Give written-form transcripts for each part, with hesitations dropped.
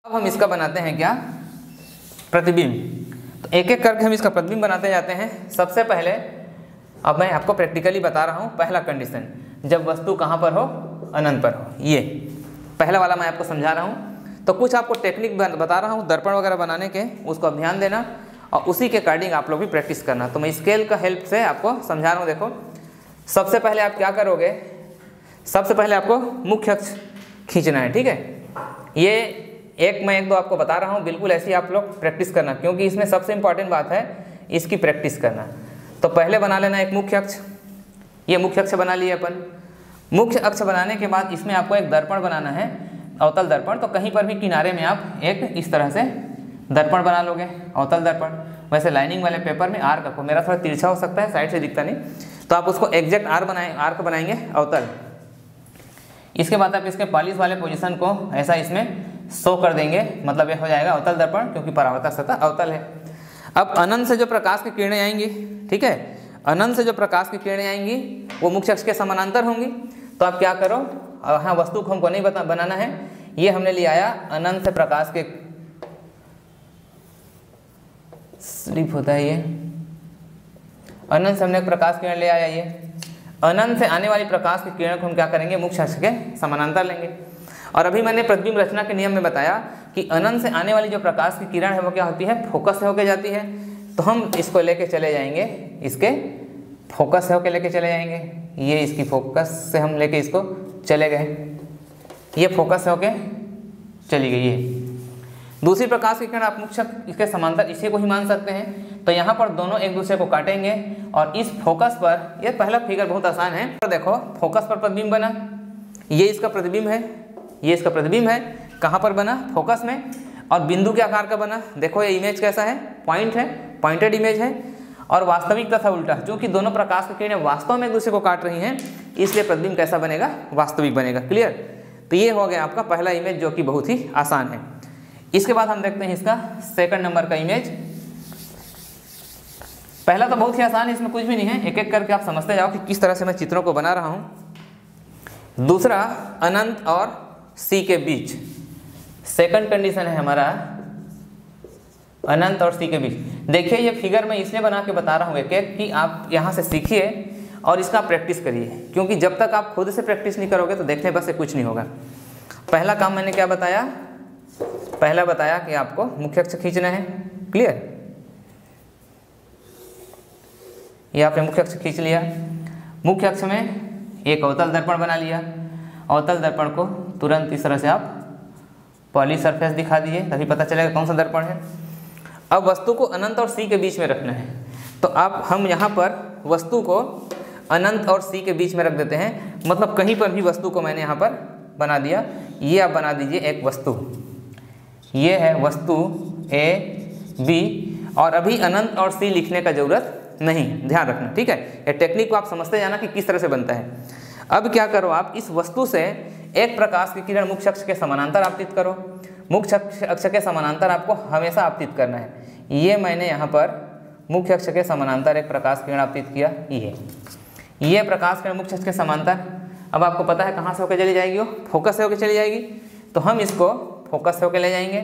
अब हम इसका बनाते हैं क्या, प्रतिबिंब। तो एक एक करके हम इसका प्रतिबिंब बनाते जाते हैं। सबसे पहले अब मैं आपको प्रैक्टिकली बता रहा हूँ पहला कंडीशन, जब वस्तु कहाँ पर हो, अनंत पर हो। ये पहला वाला मैं आपको समझा रहा हूँ। तो कुछ आपको टेक्निक बता रहा हूँ दर्पण वगैरह बनाने के, उसको अब ध्यान देना और उसी के अकॉर्डिंग आप लोग भी प्रैक्टिस करना। तो मैं स्केल का हेल्प से आपको समझा रहा हूँ। देखो सबसे पहले आप क्या करोगे, सबसे पहले आपको मुख्य अक्ष खींचना है, ठीक है। ये मैं एक दो आपको बता रहा हूँ, बिल्कुल ऐसी आप लोग प्रैक्टिस करना, क्योंकि इसमें सबसे इंपॉर्टेंट बात है इसकी प्रैक्टिस करना। तो पहले बना लेना एक मुख्य अक्ष। ये मुख्य अक्ष बना लिए अपन। मुख्य अक्ष बनाने के बाद इसमें आपको एक दर्पण बनाना है, अवतल दर्पण। तो कहीं पर भी किनारे में आप एक इस तरह से दर्पण बना लोगे, अवतल दर्पण। वैसे लाइनिंग वाले पेपर में आर्क रखो, मेरा थोड़ा तिरछा हो सकता है, साइड से दिखता नहीं, तो आप उसको एग्जैक्ट आर्क बनाएंगे अवतल। इसके बाद आप इसके पॉलिश वाले पोजीशन को ऐसा इसमें शो कर देंगे, मतलब ये हो जाएगा अवतल दर्पण, क्योंकि परावर्तक सतह अवतल है। अब अनंत से जो प्रकाश की किरणें आएंगी, ठीक है, अनंत से जो प्रकाश की किरणें आएंगी वो मुख्य अक्ष के समानांतर होंगी। तो आप क्या करो, हाँ वस्तु को हमको नहीं बनाना है, ये हमने ले आया अनंत से प्रकाश के, स्लिप होता है ये, अनंत से हमने प्रकाश किरण ले आया। ये अनंत से आने वाली प्रकाश की किरण को हम क्या करेंगे, मुख्य अक्ष के समानांतर लेंगे। और अभी मैंने प्रतिबिंब रचना के नियम में बताया कि अनंत से आने वाली जो प्रकाश की किरण है वो क्या होती है, फोकस से होकर जाती है। तो हम इसको लेके चले जाएंगे, इसके फोकस से होकर लेके चले जाएंगे। ये इसकी फोकस से हम लेके इसको चले गए, ये फोकस से होके चली गई। ये दूसरी प्रकाश की किरण आप मुख्य इसके समांतर इसी को ही मान सकते हैं। तो यहाँ पर दोनों एक दूसरे को काटेंगे और इस फोकस पर, ये पहला फिगर बहुत आसान है, पर देखो फोकस पर प्रतिबिंब बना, ये इसका प्रतिबिंब है, ये इसका प्रतिबिंब है। कहाँ पर बना, फोकस में। और बिंदु के आकार का बना, देखो ये इमेज कैसा है, पॉइंट है, पॉइंटेड इमेज है। और वास्तविक तथा उल्टा, क्योंकि दोनों प्रकाश की किरणें वास्तव में एक दूसरे को काट रही हैं, इसलिए प्रतिबिंब कैसा बनेगा, वास्तविक बनेगा। क्लियर। तो ये हो गया आपका पहला इमेज, जो कि बहुत ही आसान है। इसके बाद हम देखते हैं इसका सेकंड नंबर का इमेज। पहला तो बहुत ही आसान है, इसमें कुछ भी नहीं है, एक एक करके आप समझते जाओ कि किस तरह से मैं चित्रों को बना रहा हूं। दूसरा, अनंत और सी के बीच, सेकंड कंडीशन है हमारा अनंत और सी के बीच। देखिए ये फिगर मैं इसलिए बना के बता रहा हूँ एक एक, कि आप यहाँ से सीखिए और इसका प्रैक्टिस करिए, क्योंकि जब तक आप खुद से प्रैक्टिस नहीं करोगे तो देखने बस से कुछ नहीं होगा। पहला काम मैंने क्या बताया, पहला बताया कि आपको मुख्य अक्ष खींचना है। क्लियर। ये आपने मुख्य अक्ष खींच लिया। मुख्य अक्ष में एक अवतल दर्पण बना लिया। अवतल दर्पण को तुरंत इस तरह से आप पॉली सरफेस दिखा दिए, तभी पता चलेगा कौन सा दर्पण है। अब वस्तु को अनंत और सी के बीच में रखना है। तो हम यहाँ पर वस्तु को अनंत और सी के बीच में रख देते हैं, मतलब कहीं पर भी वस्तु को मैंने यहाँ पर बना दिया। ये आप बना दीजिए एक वस्तु, ये है वस्तु ए बी, और अभी अनंत और सी लिखने का जरूरत नहीं, ध्यान रखना, ठीक है। ये टेक्निक को आप समझते जाना कि किस तरह से बनता है। अब क्या करो, आप इस वस्तु से एक प्रकाश की किरण मुख्य अक्ष के समानांतर आपतित करो। मुख्य अक्ष के समानांतर आपको हमेशा आपतित करना है। ये मैंने यहाँ पर मुख्य अक्ष के समानांतर एक प्रकाश किरण आपतित किया, ये प्रकाश किरण मुख्य अक्ष के समांतर। अब आपको पता है कहाँ से होकर चली जाएगी, वो फोकस से होकर चली जाएगी। तो हम इसको फोकस से होकर ले जाएंगे।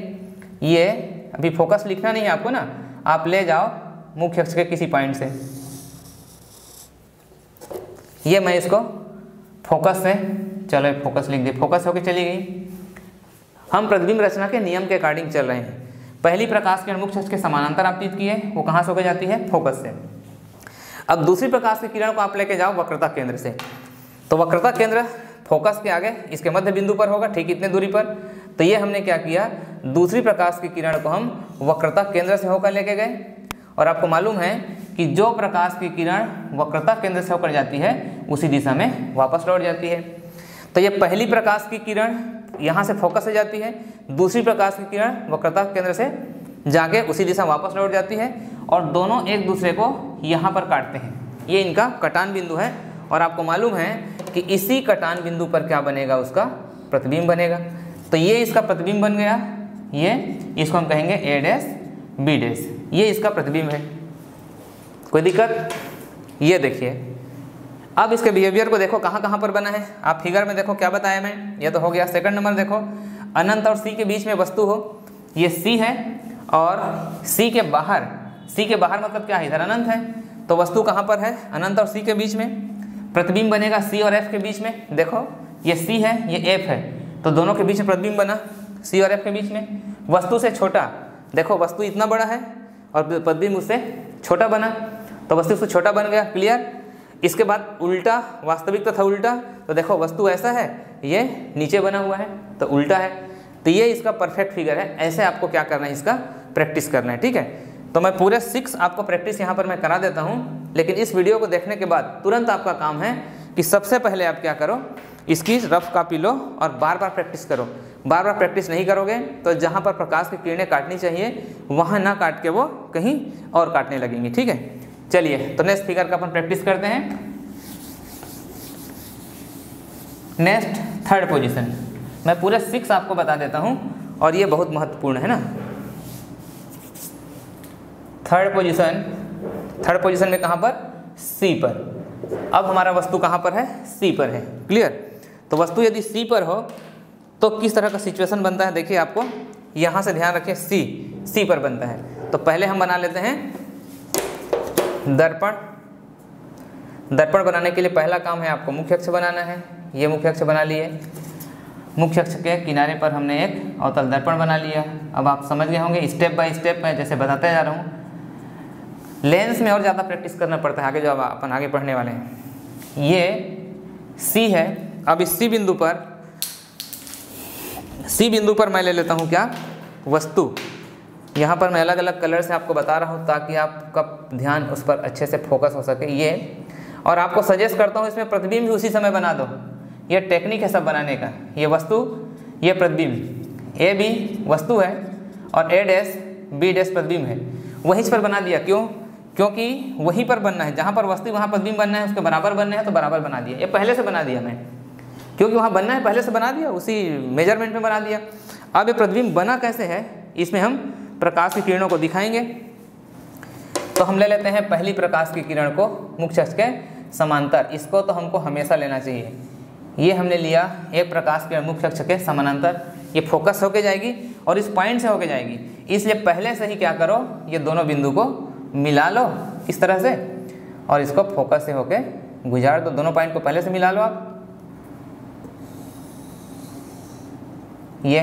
ये अभी फोकस लिखना नहीं है आपको ना, आप ले जाओ मुख्य अक्ष के किसी पॉइंट से। ये मैं इसको फोकस से, चलो फोकस लिख दिए, फोकस होकर चली गई। हम प्रतिबिंब रचना के नियम के अकॉर्डिंग चल रहे हैं। पहली प्रकाश किरण मुख्य अक्ष के समानांतर आपतित की है, वो कहाँ से होकर जाती है, फोकस से। अब दूसरी प्रकाश की किरण को आप लेके जाओ वक्रता केंद्र से। तो वक्रता केंद्र फोकस के आगे इसके मध्य बिंदु पर होगा, ठीक इतने दूरी पर। तो ये हमने क्या किया, दूसरी प्रकाश की किरण को हम वक्रता केंद्र से होकर लेके गए। और आपको मालूम है कि जो प्रकाश की किरण वक्रता केंद्र से होकर जाती है उसी दिशा में वापस लौट जाती है। तो ये पहली प्रकाश की किरण यहाँ से फोकस से जाती है, दूसरी प्रकाश की किरण वक्रता केंद्र से जाके उसी दिशा वापस लौट जाती है, और दोनों एक दूसरे को यहाँ पर काटते हैं। ये इनका कटान बिंदु है, और आपको मालूम है कि इसी कटान बिंदु पर क्या बनेगा, उसका प्रतिबिंब बनेगा। तो ये इसका प्रतिबिंब बन गया, ये इसको हम कहेंगे ए डैश बी डैश, ये इसका प्रतिबिंब है। कोई दिक्कत? ये देखिए अब इसके बिहेवियर को देखो कहाँ कहाँ पर बना है। आप फिगर में देखो क्या बताया मैं, ये तो हो गया। सेकंड नंबर देखो, अनंत और सी के बीच में वस्तु हो, ये सी है और सी के बाहर मतलब क्या है, इधर अनंत है, तो वस्तु कहाँ पर है, अनंत और सी के बीच में। प्रतिबिंब बनेगा सी और एफ के बीच में, देखो ये सी है ये एफ है, तो दोनों के बीच में प्रतिबिंब बना सी और एफ के बीच में। वस्तु से छोटा, देखो वस्तु इतना बड़ा है और प्रतिबिंब उससे छोटा बना, तो वस्तु उससे छोटा बन गया, क्लियर। इसके बाद उल्टा, वास्तविक तथा उल्टा, तो देखो वस्तु ऐसा है, ये नीचे बना हुआ है तो उल्टा है, तो ये इसका परफेक्ट फिगर है। ऐसे आपको क्या करना है, इसका प्रैक्टिस करना है, ठीक है। तो मैं पूरे 6 आपको प्रैक्टिस यहाँ पर मैं करा देता हूँ, लेकिन इस वीडियो को देखने के बाद तुरंत आपका काम है कि सबसे पहले आप क्या करो, इसकी रफ कॉपी लो और बार बार प्रैक्टिस करो। बार बार प्रैक्टिस नहीं करोगे तो जहाँ पर प्रकाश की किरणें काटनी चाहिए वहाँ ना काट के वो कहीं और काटने लगेंगी, ठीक है। चलिए तो नेक्स्ट फिगर का अपन प्रैक्टिस करते हैं। नेक्स्ट थर्ड पोजीशन, मैं पूरे 6 आपको बता देता हूँ और ये बहुत महत्वपूर्ण है ना। थर्ड पोजीशन में कहाँ पर, सी पर। अब हमारा वस्तु कहाँ पर है, सी पर है, क्लियर। तो वस्तु यदि सी पर हो तो किस तरह का सिचुएशन बनता है, देखिए आपको यहाँ से ध्यान रखिए, सी पर बनता है। तो पहले हम बना लेते हैं दर्पण। दर्पण बनाने के लिए पहला काम है आपको मुख्य अक्ष बनाना है, ये मुख्य अक्ष बना लिए। मुख्य अक्ष के किनारे पर हमने एक अवतल दर्पण बना लिया। अब आप समझ गए होंगे, स्टेप बाय स्टेप मैं जैसे बताते जा रहा हूँ। लेंस में और ज़्यादा प्रैक्टिस करना पड़ता है, आगे जो अपन आगे पढ़ने वाले हैं। ये सी है, अब इस सी बिंदु पर मैं ले लेता हूँ क्या, वस्तु। यहाँ पर मैं अलग अलग कलर से आपको बता रहा हूँ ताकि आपका ध्यान उस पर अच्छे से फोकस हो सके। ये, और आपको सजेस्ट करता हूँ इसमें प्रतिबिंब भी उसी समय बना दो, ये टेक्निक है सब बनाने का। ये वस्तु, ये प्रतिबिंब, ए बी वस्तु है और ए डैश बी डैश प्रतिबिंब है, वहीं पर बना दिया। क्यों, क्योंकि वहीं पर बनना है, जहाँ पर वस्तु वहाँ प्रतिबिंब बनना है, उसके बराबर बनना है तो बराबर बना दिया। ये पहले से बना दिया मैं, क्योंकि वहाँ बनना है पहले से बना दिया, उसी मेजरमेंट में बना दिया। अब ये प्रतिबिंब बना कैसे है, इसमें हम प्रकाश की किरणों को दिखाएंगे। तो हम ले लेते हैं पहली प्रकाश की किरण को मुख्य अक्ष के समांतर, इसको तो हमको हमेशा लेना चाहिए। ये हमने लिया एक प्रकाश किरण मुख्य अक्ष के समानांतर, ये फोकस होके जाएगी और इस पॉइंट से होके जाएगी, इसलिए पहले से ही क्या करो, ये दोनों बिंदु को मिला लो इस तरह से और इसको फोकस से होके गुजार दो। दोनों पॉइंट को पहले से मिला लो आप। ये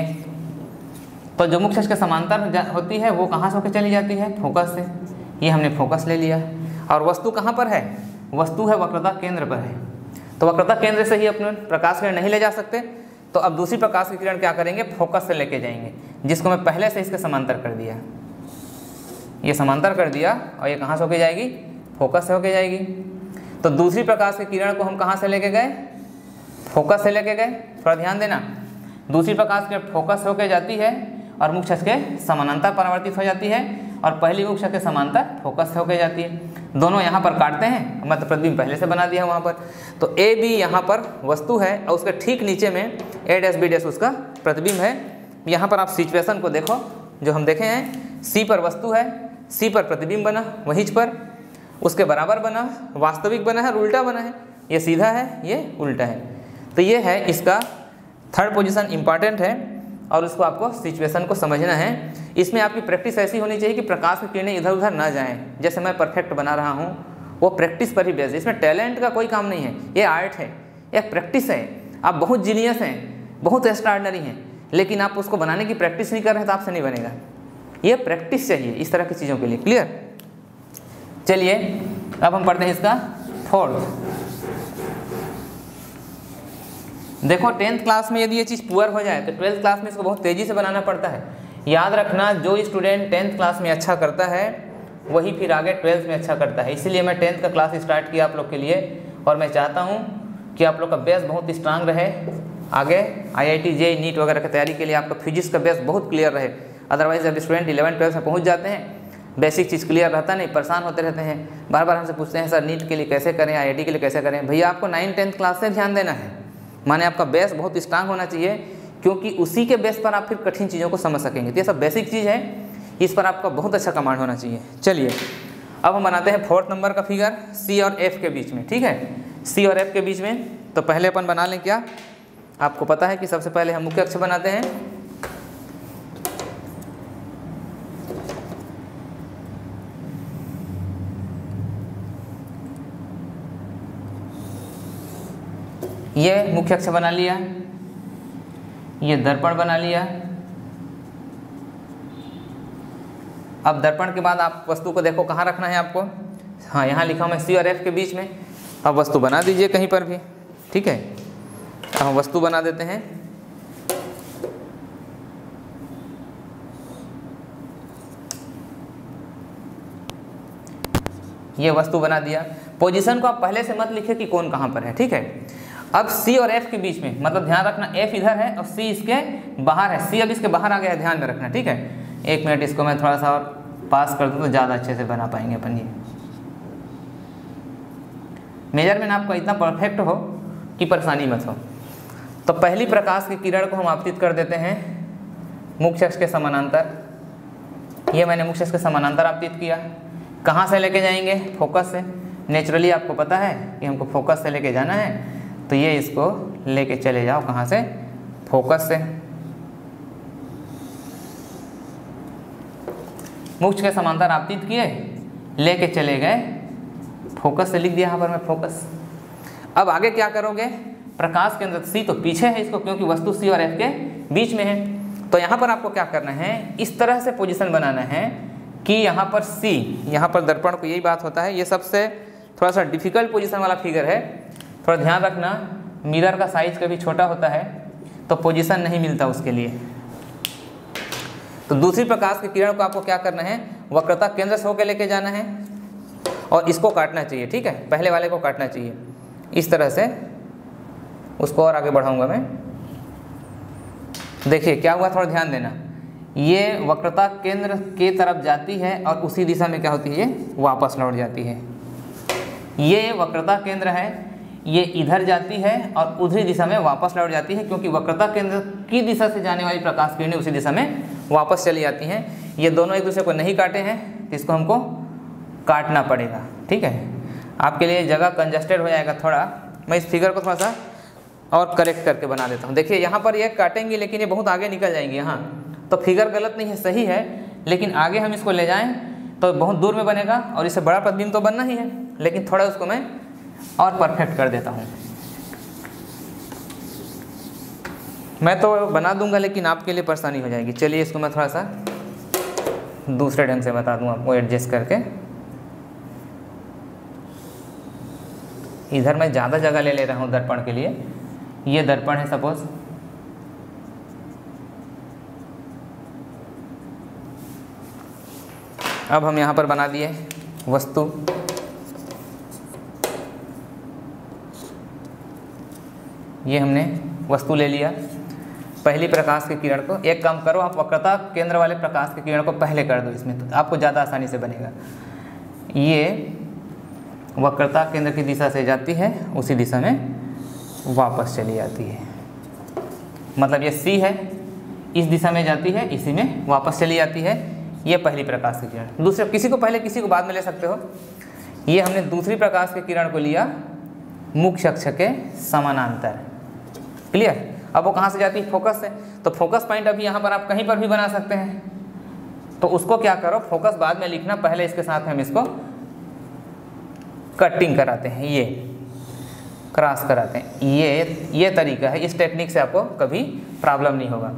तो जो मुख्य अक्ष के समांतर होती है वो कहाँ से होकर चली जाती है, फोकस से। ये हमने फोकस ले लिया। और वस्तु कहाँ पर है, वस्तु है वक्रता केंद्र पर है, तो वक्रता केंद्र से ही अपने प्रकाश किरण नहीं ले जा सकते, तो अब दूसरी प्रकाश की किरण क्या करेंगे, फोकस से लेके जाएंगे, जिसको मैं पहले से इसके समांतर कर दिया। ये समांतर कर दिया और ये कहाँ से होके जाएगी, फोकस से होके जाएगी। तो दूसरी प्रकाश की किरण को हम कहाँ से लेके गए, फोकस से लेके गए। थोड़ा ध्यान देना, दूसरी प्रकाश की फोकस होके जाती है और मुख्य अक्ष के समानांतर परावर्तित हो जाती है और पहली मुख्य अक्ष के समांतर फोकस से होके जाती है। दोनों यहाँ पर काटते हैं, मतलब प्रतिबिंब पहले से बना दिया वहाँ पर। तो ए बी यहाँ पर वस्तु है और उसके ठीक नीचे में ए डैश बी डैश उसका प्रतिबिंब है। यहाँ पर आप सिचुएशन को देखो, जो हम देखे हैं, सी पर वस्तु है, सी पर प्रतिबिंब बना, वहीं पर उसके बराबर बना, वास्तविक बना है और उल्टा बना है। ये सीधा है, ये उल्टा है। तो ये है इसका थर्ड पोजीशन, इंपॉर्टेंट है और उसको आपको सिचुएशन को समझना है। इसमें आपकी प्रैक्टिस ऐसी होनी चाहिए कि प्रकाश की किरणें इधर उधर ना जाएं। जैसे मैं परफेक्ट बना रहा हूँ, वो प्रैक्टिस पर ही बेस्ड है। इसमें टैलेंट का कोई काम नहीं है, ये आर्ट है, एक प्रैक्टिस है। आप बहुत जीनियस हैं, बहुत एक्स्ट्राऑर्डिनरी हैं, लेकिन आप उसको बनाने की प्रैक्टिस नहीं कर रहे हैं तो आपसे नहीं बनेगा। ये प्रैक्टिस चाहिए इस तरह की चीज़ों के लिए, क्लियर। चलिए अब हम पढ़ते हैं इसका फोर्थ। देखो 10th क्लास में यदि ये चीज़ पुअर हो जाए तो 12th क्लास में इसको बहुत तेज़ी से बनाना पड़ता है। याद रखना, जो स्टूडेंट 10th क्लास में अच्छा करता है वही फिर आगे 12th में अच्छा करता है। इसीलिए मैं 10th का क्लास स्टार्ट किया आप लोग के लिए और मैं चाहता हूँ कि आप लोग का बेस बहुत स्ट्रांग रहे। आगे IIT JEE नीट वगैरह की तैयारी के लिए आपका फिजिक्स का बेस बहुत क्लियर रहे। अदरवाइज जब स्टूडेंट 11-12 में पहुँच जाते हैं, बेसिक चीज़ क्लियर रहता नहीं, परेशान होते रहते हैं, बार बार हमसे पूछते हैं सर नीट के लिए कैसे करें, IIT के लिए कैसे करें। भैया आपको 9-10th क्लास से ध्यान देना है, माने आपका बेस बहुत स्ट्रांग होना चाहिए, क्योंकि उसी के बेस पर आप फिर कठिन चीज़ों को समझ सकेंगे। तो ये सब बेसिक चीज़ है, इस पर आपका बहुत अच्छा कमांड होना चाहिए। चलिए अब हम बनाते हैं 4th नंबर का फिगर सी और एफ के बीच में, ठीक है। सी और एफ के बीच में तो पहले अपन बना लें क्या, आपको पता है कि सबसे पहले हम मुख्य अक्ष बनाते हैं, ये मुख्य अक्ष बना लिया, ये दर्पण बना लिया। अब दर्पण के बाद आप वस्तु को देखो कहाँ रखना है आपको, हाँ यहाँ लिखा हूँ मैं C और F के बीच में। अब वस्तु बना दीजिए कहीं पर भी, ठीक है। अब हम वस्तु बना देते हैं। ये वस्तु बना दिया। पोजीशन को आप पहले से मत लिखिए कि कौन कहाँ पर है, ठीक है। अब C और F के बीच में, मतलब ध्यान रखना F इधर है और C इसके बाहर है। C अब इसके बाहर आ गया है, ध्यान में रखना, ठीक है। 1 मिनट इसको मैं थोड़ा सा और पास कर दूँ तो ज़्यादा अच्छे से बना पाएंगे अपन ये। मेजरमेंट आपका इतना परफेक्ट हो कि परेशानी मत हो। तो पहली प्रकाश की किरण को हम आपतित कर देते हैं मुख्य अक्ष के समानांतर। ये मैंने मुख्य अक्ष के समानांतर आपतित किया। कहाँ से लेके जाएंगे? फोकस से। नेचुरली आपको पता है कि हमको फोकस से लेके जाना है, तो ये इसको लेके चले जाओ कहाँ से? फोकस से। मुख्य के समांतर आपतित किए, लेके चले गए फोकस से, लिख दिया यहाँ पर मैं फोकस। अब आगे क्या करोगे? प्रकाश केंद्र C तो पीछे है इसको, क्योंकि वस्तु C और F के बीच में है। तो यहाँ पर आपको क्या करना है, इस तरह से पोजीशन बनाना है कि यहाँ पर C, यहाँ पर दर्पण को, यही बात होता है, ये सबसे थोड़ा सा डिफिकल्ट पोजीशन वाला फिगर है। थोड़ा ध्यान रखना, मिरर का साइज कभी छोटा होता है तो पोजीशन नहीं मिलता उसके लिए। तो दूसरी प्रकाश की किरण को आपको क्या करना है, वक्रता केंद्र से होकर लेके जाना है और इसको काटना चाहिए, ठीक है। पहले वाले को काटना चाहिए इस तरह से। उसको और आगे बढ़ाऊंगा मैं। देखिए क्या हुआ, थोड़ा ध्यान देना। ये वक्रता केंद्र के तरफ जाती है और उसी दिशा में क्या होती है, ये वापस लौट जाती है। ये वक्रता केंद्र है, ये इधर जाती है और उधरी दिशा में वापस लौट जाती है, क्योंकि वक्रता केंद्र की दिशा से जाने वाली प्रकाश किरणें उसी दिशा में वापस चली जाती हैं। ये दोनों एक दूसरे को नहीं काटे हैं, तो इसको हमको काटना पड़ेगा, ठीक है। आपके लिए जगह कंजस्टेड हो जाएगा थोड़ा। मैं इस फिगर को थोड़ा सा और करेक्ट करके बना देता हूँ। देखिए यहाँ पर ये काटेंगे लेकिन ये बहुत आगे निकल जाएंगे यहाँ, तो फिगर गलत नहीं है, सही है, लेकिन आगे हम इसको ले जाएं तो बहुत दूर में बनेगा और इससे बड़ा प्रतिबिंब तो बनना ही है, लेकिन थोड़ा उसको मैं और परफेक्ट कर देता हूँ। मैं तो बना दूंगा लेकिन आपके लिए परेशानी हो जाएगी। चलिए इसको मैं थोड़ा सा दूसरे ढंग से बता दूँ आपको, एडजस्ट करके। इधर मैं ज़्यादा जगह ले रहा हूँ दर्पण के लिए। ये दर्पण है सपोज, अब हम यहाँ पर बना दिए वस्तु। ये हमने वस्तु ले लिया। पहली प्रकाश की किरण को, एक काम करो आप वक्रता केंद्र वाले प्रकाश की किरण को पहले कर दो इसमें, तो आपको ज़्यादा आसानी से बनेगा। ये वक्रता केंद्र की दिशा से जाती है, उसी दिशा में वापस चली जाती है। मतलब ये C है, इस दिशा में जाती है, इसी में वापस चली जाती है। ये पहली प्रकाश की किरण। दूसरे किसी को पहले किसी को बाद में ले सकते हो। ये हमने दूसरी प्रकाश की किरण को लिया मुख्य अक्ष के समानांतर। क्लियर? अब वो कहाँ से जाती है? फोकस से। तो फोकस पॉइंट अभी यहाँ पर आप कहीं पर भी बना सकते हैं। तो उसको क्या करो, फोकस बाद में लिखना, पहले इसके साथ हम इसको कटिंग कराते हैं, ये क्रॉस कराते हैं। ये तरीका है, इस टेक्निक से आपको कभी प्रॉब्लम नहीं होगा।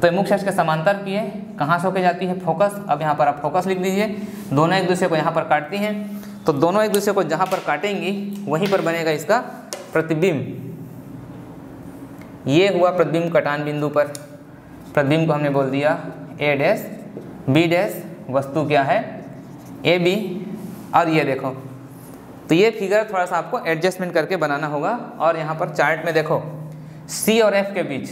तो मुख्य अक्ष के समांतर किए, कहाँ से होके जाती है? फोकस। अब यहाँ पर आप फोकस लिख दीजिए। दोनों एक दूसरे को यहाँ पर काटती हैं, तो दोनों एक दूसरे को जहाँ पर काटेंगी वहीं पर बनेगा इसका प्रतिबिंब। ये हुआ प्रतिबिंब कटान बिंदु पर। प्रतिबिंब को हमने बोल दिया A डैश B डैश, वस्तु क्या है AB। और ये देखो, तो ये फिगर थोड़ा सा आपको एडजस्टमेंट करके बनाना होगा। और यहाँ पर चार्ट में देखो C और F के बीच,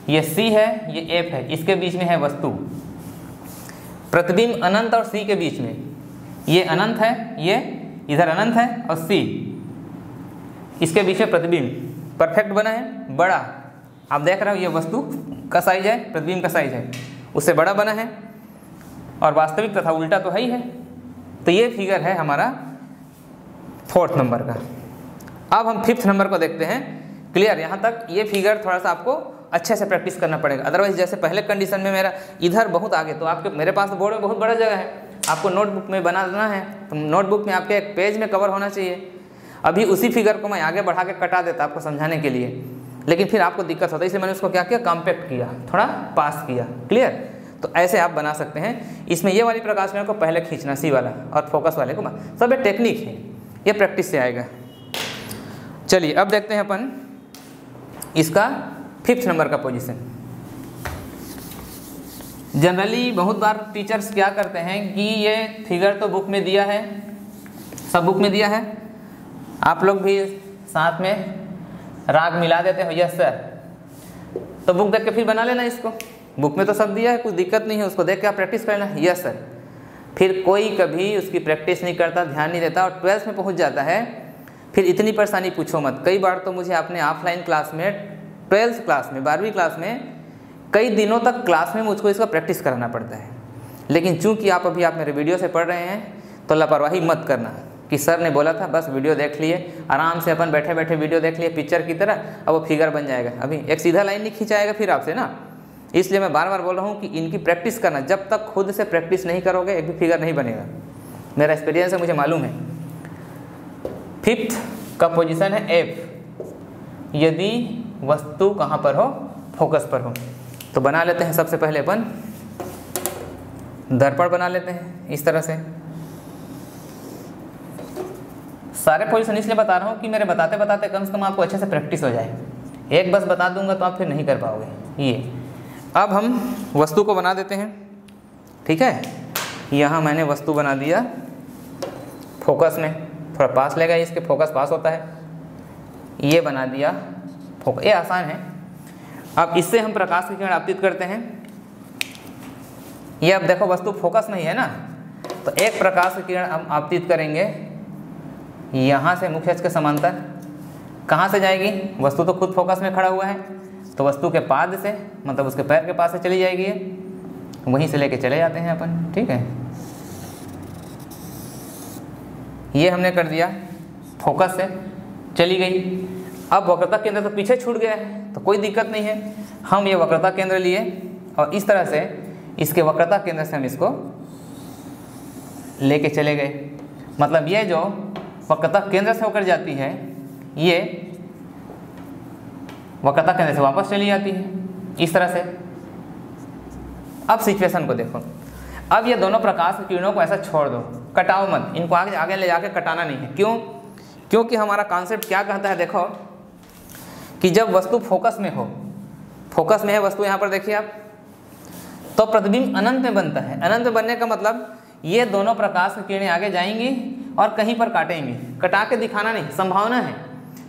ये C है, ये F है, इसके बीच में है वस्तु। प्रतिबिंब अनंत और C के बीच में, ये अनंत है, ये इधर अनंत है और C, इसके बीच में प्रतिबिंब परफेक्ट बना है, बड़ा। आप देख रहे हो ये वस्तु का साइज है, प्रतिबिंब का साइज है, उससे बड़ा बना है और वास्तविक तथा उल्टा तो है ही है। तो ये फिगर है हमारा 4th नंबर का। अब हम 5th नंबर को देखते हैं। क्लियर? यहाँ तक ये फिगर थोड़ा सा आपको अच्छे से प्रैक्टिस करना पड़ेगा, अदरवाइज जैसे पहले कंडीशन में मेरा इधर बहुत आगे, तो आपके मेरे पास बोर्ड में बहुत बड़ा जगह है, आपको नोटबुक में बना देना है, तो नोटबुक में आपके एक पेज में कवर होना चाहिए। अभी उसी फिगर को मैं आगे बढ़ा के कटा देता आपको समझाने के लिए, लेकिन फिर आपको दिक्कत होता है, इसलिए मैंने उसको क्या किया, कॉम्पैक्ट किया, थोड़ा पास किया। क्लियर? तो ऐसे आप बना सकते हैं। इसमें ये वाली प्रकाश रेखा को पहले खींचना, सी वाला, और फोकस वाले को, सब ये टेक्निक है, ये प्रैक्टिस से आएगा। चलिए अब देखते हैं अपन इसका 5th नंबर का पोजीशन। जनरली बहुत बार टीचर्स क्या करते हैं कि ये फिगर तो बुक में दिया है, सब बुक में दिया है, आप लोग भी साथ में राग मिला देते हो, यस सर, तो बुक देख के फिर बना लेना इसको, बुक में तो सब दिया है, कुछ दिक्कत नहीं है, उसको देख के आप प्रैक्टिस करना, यस सर। फिर कोई कभी उसकी प्रैक्टिस नहीं करता, ध्यान नहीं देता, और 12th में पहुंच जाता है, फिर इतनी परेशानी पूछो मत। कई बार तो मुझे आपने ऑफलाइन क्लास में 12th क्लास में 12वीं क्लास में कई दिनों तक क्लास में मुझको इसका प्रैक्टिस कराना पड़ता है। लेकिन चूंकि आप मेरे वीडियो से पढ़ रहे हैं तो लापरवाही मत करना कि सर ने बोला था, बस वीडियो देख लिए, आराम से अपन बैठे बैठे वीडियो देख लिए पिक्चर की तरह, अब वो फिगर बन जाएगा। अभी एक सीधा लाइन नहीं खींचाएगा फिर आपसे ना, इसलिए मैं बार बार बोल रहा हूँ कि इनकी प्रैक्टिस करना, जब तक खुद से प्रैक्टिस नहीं करोगे एक भी फिगर नहीं बनेगा, मेरा एक्सपीरियंस है, मुझे मालूम है। 5th का पोजीशन है F, यदि वस्तु कहाँ पर हो, फोकस पर हो। तो बना लेते हैं सबसे पहले अपन दर्पण बना लेते हैं इस तरह से। सारे पोजीशन इसलिए बता रहा हूँ कि मेरे बताते बताते कम से कम आपको अच्छे से प्रैक्टिस हो जाए, एक बस बता दूंगा तो आप फिर नहीं कर पाओगे। ये अब हम वस्तु को बना देते हैं, ठीक है। यहाँ मैंने वस्तु बना दिया फोकस में, थोड़ा पास लेगा, इसके फोकस पास होता है, ये बना दिया फोकस, ये आसान है। अब इससे हम प्रकाश की किरण आपतित करते हैं। ये अब देखो वस्तु फोकस में ही है ना, तो एक प्रकाश की किरण हम आपतित करेंगे यहाँ से मुख्य अक्ष के समांतर। कहाँ से जाएगी, वस्तु तो खुद फोकस में खड़ा हुआ है, तो वस्तु के पाद से, मतलब उसके पैर के पास से चली जाएगी, ये वहीं से लेके चले जाते हैं अपन, ठीक है। ये हमने कर दिया, फोकस से चली गई। अब वक्रता केंद्र तो पीछे छूट गया है, तो कोई दिक्कत नहीं है, हम ये वक्रता केंद्र लिए और इस तरह से इसके वक्रता केंद्र से हम इसको लेके चले गए। मतलब ये जो वक्रता केंद्र से होकर जाती है, ये वक्रता केंद्र से वापस चली जाती है इस तरह से। अब सिचुएशन को देखो, अब ये दोनों प्रकाश की किरणों को ऐसा छोड़ दो, कटाओ मत, इनको आगे आगे ले जाके कटाना नहीं है। क्यों? क्योंकि हमारा कॉन्सेप्ट क्या कहता है, देखो कि जब वस्तु फोकस में हो, फोकस में है वस्तु, यहाँ पर देखिए आप, तो प्रतिबिंब अनंत में बनता है। अनंत में बनने का मतलब ये दोनों प्रकाश की किरणें आगे जाएंगी और कहीं पर काटेंगी, कटा के दिखाना नहीं, संभावना है,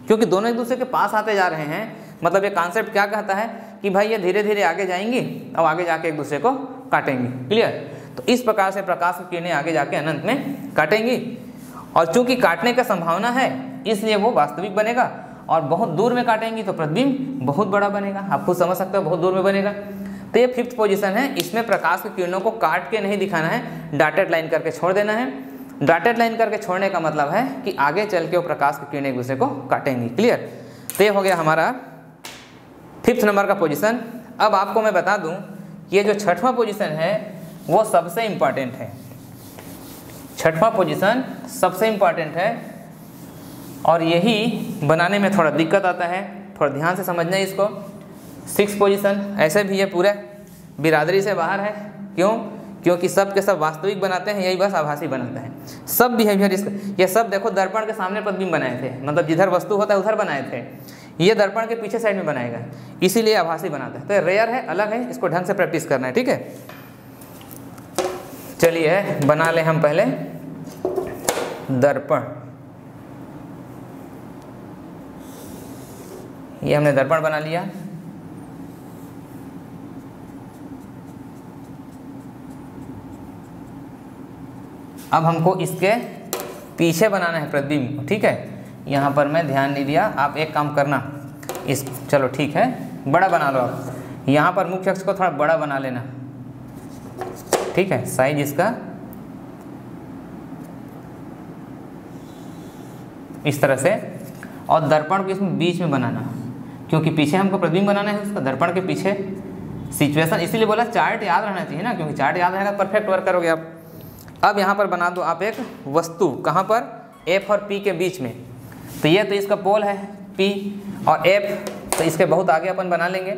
क्योंकि दोनों एक दूसरे के पास आते जा रहे हैं। मतलब ये कॉन्सेप्ट क्या कहता है कि भाई ये धीरे धीरे आगे जाएंगी और आगे जाके एक दूसरे को काटेंगी। क्लियर? तो इस प्रकार से प्रकाश की किरणें आगे जाके अनंत में काटेंगी, और चूंकि काटने का संभावना है इसलिए वो वास्तविक बनेगा, और बहुत दूर में काटेंगी तो प्रतिबिंब बहुत बड़ा बनेगा। आप खुद समझ सकते हो, बहुत दूर में बनेगा। तो ये 5th पोजीशन है, इसमें प्रकाश की किरणों को काट के नहीं दिखाना है, डॉटेड लाइन करके छोड़ देना है। डॉटेड लाइन करके छोड़ने का मतलब है कि आगे चल के वो प्रकाश की किरणें एक दूसरे को काटेंगी। क्लियर? तो ये हो गया हमारा 5th नंबर का पोजीशन। अब आपको मैं बता दूं कि ये जो 6वां पोजीशन है वो सबसे इम्पॉर्टेंट है। 6वां पोजीशन सबसे इम्पॉर्टेंट है, और यही बनाने में थोड़ा दिक्कत आता है, थोड़ा ध्यान से समझना है इसको। 6th पोजीशन ऐसे भी ये पूरा बिरादरी से बाहर है। क्यों? क्योंकि सब के सब वास्तविक बनाते हैं, यही बस आभासी बनाता है। सब बिहेवियर इसका, ये सब देखो दर्पण के सामने प्रतिबिंब बनाए थे, मतलब जिधर वस्तु होता है उधर बनाए थे, ये दर्पण के पीछे साइड में बनाएगा, इसीलिए आभासी बनाता है। तो रेयर है, अलग है, इसको ढंग से प्रैक्टिस करना है, ठीक है। चलिए बना ले हम पहले दर्पण। ये हमने दर्पण बना लिया। अब हमको इसके पीछे बनाना है प्रतिबिंब, ठीक है। यहाँ पर मैं ध्यान नहीं दिया, आप एक काम करना, इस चलो ठीक है, बड़ा बना लो आप। यहाँ पर मुख्य अक्ष को थोड़ा बड़ा बना लेना, ठीक है, साइज इसका इस तरह से, और दर्पण को इसमें बीच में बनाना, क्योंकि पीछे हमको प्रतिबिंब बनाना है उसका, दर्पण के पीछे सिचुएशन। इसीलिए बोला चार्ट याद रहना चाहिए ना, क्योंकि चार्ट याद रहेगा परफेक्ट वर्क करोगे आप। अब यहाँ पर बना दो आप एक वस्तु, कहाँ पर? F और P के बीच में। तो ये तो इसका पोल है P, और F तो इसके बहुत आगे अपन बना लेंगे।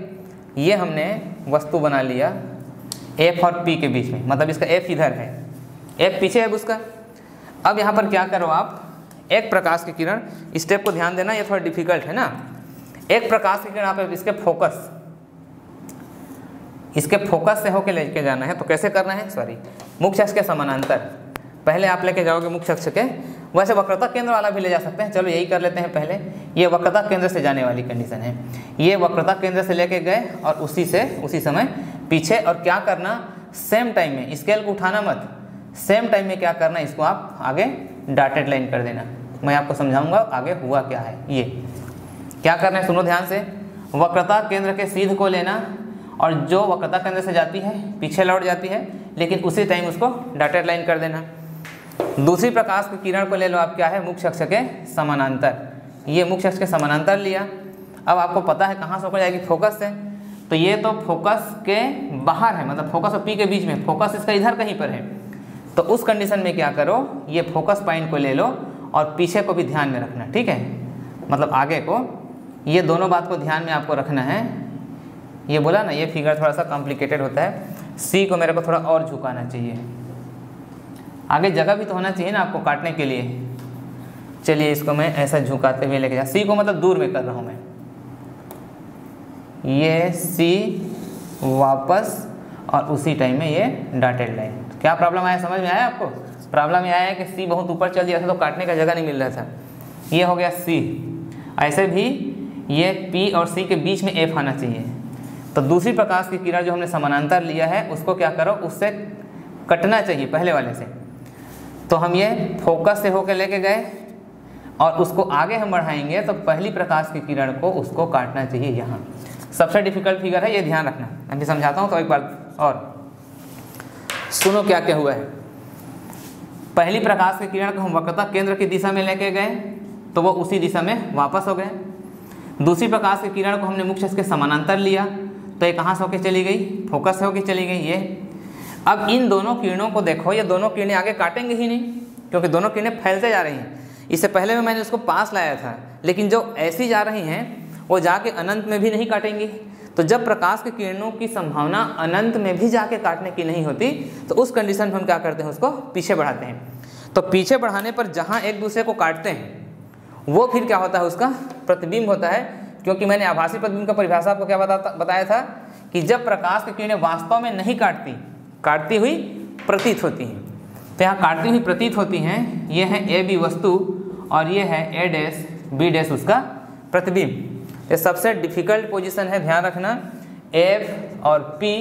ये हमने वस्तु बना लिया F और P के बीच में, मतलब इसका F इधर है, F पीछे है उसका। अब यहाँ पर क्या करो आप, एक प्रकाश की किरण, स्टेप को ध्यान देना, ये थोड़ा डिफिकल्ट है ना। एक प्रकाश की किरण आप इसके फोकस से होके लेके जाना है। तो कैसे करना है, सॉरी, मुख्य अक्ष के समानांतर पहले आप लेके जाओगे मुख्य अक्ष के, वैसे वक्रता केंद्र वाला भी ले जा सकते हैं। चलो यही कर लेते हैं पहले। ये वक्रता केंद्र से जाने वाली कंडीशन है, ये वक्रता केंद्र से लेके गए और उसी समय पीछे, और क्या करना, सेम टाइम में स्केल को उठाना मत, सेम टाइम में क्या करना, इसको आप आगे डॉटेड लाइन कर देना। मैं आपको समझाऊंगा आगे हुआ क्या है। ये क्या करना है, सुनो ध्यान से। वक्रता केंद्र के सीध को लेना, और जो वक्रता केंद्र से जाती है पीछे लौट जाती है, लेकिन उसी टाइम उसको डॉटेड लाइन कर देना। दूसरी प्रकाश की किरण को ले लो आप, क्या है, मुख्य अक्ष के समानांतर। ये मुख्य अक्ष के समानांतर लिया। अब आपको पता है कहाँ से होकर जाएगी, फोकस से। तो ये तो फोकस के बाहर है, मतलब फोकस और P के बीच में, फोकस इसका इधर कहीं पर है। तो उस कंडीशन में क्या करो, ये फोकस पॉइंट को ले लो और पीछे को भी ध्यान में रखना, ठीक है, मतलब आगे को। ये दोनों बात को ध्यान में आपको रखना है। ये बोला ना, ये फिगर थोड़ा सा कॉम्प्लिकेटेड होता है। C को मेरे को थोड़ा और झुकाना चाहिए, आगे जगह भी तो होना चाहिए ना आपको काटने के लिए। चलिए इसको मैं ऐसा झुकाते हुए लेके जा, C को मतलब दूर में कर रहा हूँ मैं। ये C वापस, और उसी टाइम में ये डॉटेड लाइन। क्या प्रॉब्लम आया, समझ में आया आपको? प्रॉब्लम ये आया है कि C बहुत ऊपर चल दिया था तो काटने का जगह नहीं मिल रहा था। ये हो गया C। ऐसे भी ये P और C के बीच में F आना चाहिए। तो दूसरी प्रकाश की किरण जो हमने समानांतर लिया है, उसको क्या करो, उससे कटना चाहिए पहले वाले से। तो हम ये फोकस से होकर लेके गए और उसको आगे हम बढ़ाएंगे, तो पहली प्रकाश की किरण को उसको काटना चाहिए यहाँ। सबसे डिफिकल्ट फिगर है, ये ध्यान रखना। अभी समझाता हूँ तो एक बार और सुनो क्या क्या हुआ है। पहली प्रकाश की किरण को हम वक्रता केंद्र की दिशा में लेके गए, तो वो उसी दिशा में वापस हो गए। दूसरी प्रकाश की किरण को हमने मुख्य अक्ष के समानांतर लिया, तो ये कहाँ से होके चली गई, फोकस से होके चली गई ये। अब इन दोनों किरणों को देखो, ये दोनों किरणें आगे काटेंगे ही नहीं, क्योंकि दोनों किरणें फैलते जा रही हैं। इससे पहले में मैंने उसको पास लाया था, लेकिन जो ऐसी जा रही हैं वो जाके अनंत में भी नहीं काटेंगी। तो जब प्रकाश की किरणों की संभावना अनंत में भी जाके काटने की नहीं होती, तो उस कंडीशन में हम क्या करते हैं, उसको पीछे बढ़ाते हैं। तो पीछे बढ़ाने पर जहाँ एक दूसरे को काटते हैं, वो फिर क्या होता है, उसका प्रतिबिंब होता है। क्योंकि मैंने आभासी प्रतिबिंब का परिभाषा आपको क्या बताया था कि जब प्रकाश की किरणें वास्तव में नहीं काटती हुई प्रतीत होती हैं। तो यहाँ काटती हुई प्रतीत होती हैं, ये है ए बी वस्तु और ये है ए डैश बी डैश उसका प्रतिबिंब। ये सबसे डिफिकल्ट पोजीशन है, ध्यान रखना। F और P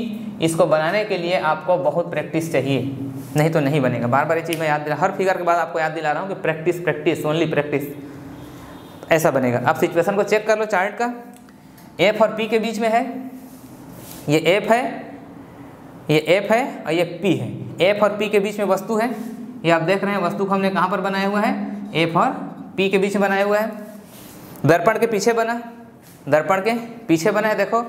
इसको बनाने के लिए आपको बहुत प्रैक्टिस चाहिए, नहीं तो नहीं बनेगा। बार बार ये चीज़ मैं याद दिला, हर फिगर के बाद आपको याद दिला रहा हूँ कि प्रैक्टिस ओनली प्रैक्टिस, ऐसा बनेगा। आप सिचुएशन को चेक कर लो चार्ट का। F और P के बीच में है, ये F है, ये F है और ये P है। F और P के बीच में वस्तु है, ये आप देख रहे हैं। वस्तु को हमने कहाँ पर बनाया हुआ है, F और P के बीच में बनाया हुआ है। दर्पण के पीछे बना, दर्पण के पीछे बना है, देखो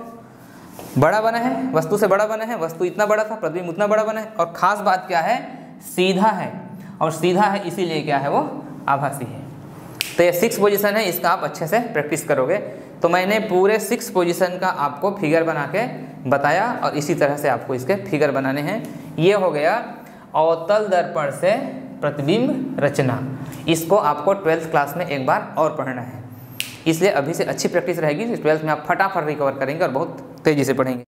बड़ा बना है, वस्तु से बड़ा बना है। वस्तु इतना बड़ा था, प्रतिबिंब उतना बड़ा बना है। और ख़ास बात क्या है, सीधा है, और सीधा है इसीलिए क्या है, वो आभासी है। तो ये 6 पोजीशन है, इसका आप अच्छे से प्रैक्टिस करोगे। तो मैंने पूरे 6 पोजीशन का आपको फिगर बना के बताया, और इसी तरह से आपको इसके फिगर बनाने हैं। ये हो गया अवतल दर्पण से प्रतिबिंब रचना। इसको आपको 12th क्लास में एक बार और पढ़ना है, इसलिए अभी से अच्छी प्रैक्टिस रहेगी। 12th में आप फटाफट रिकवर करेंगे और बहुत तेज़ी से पढ़ेंगे।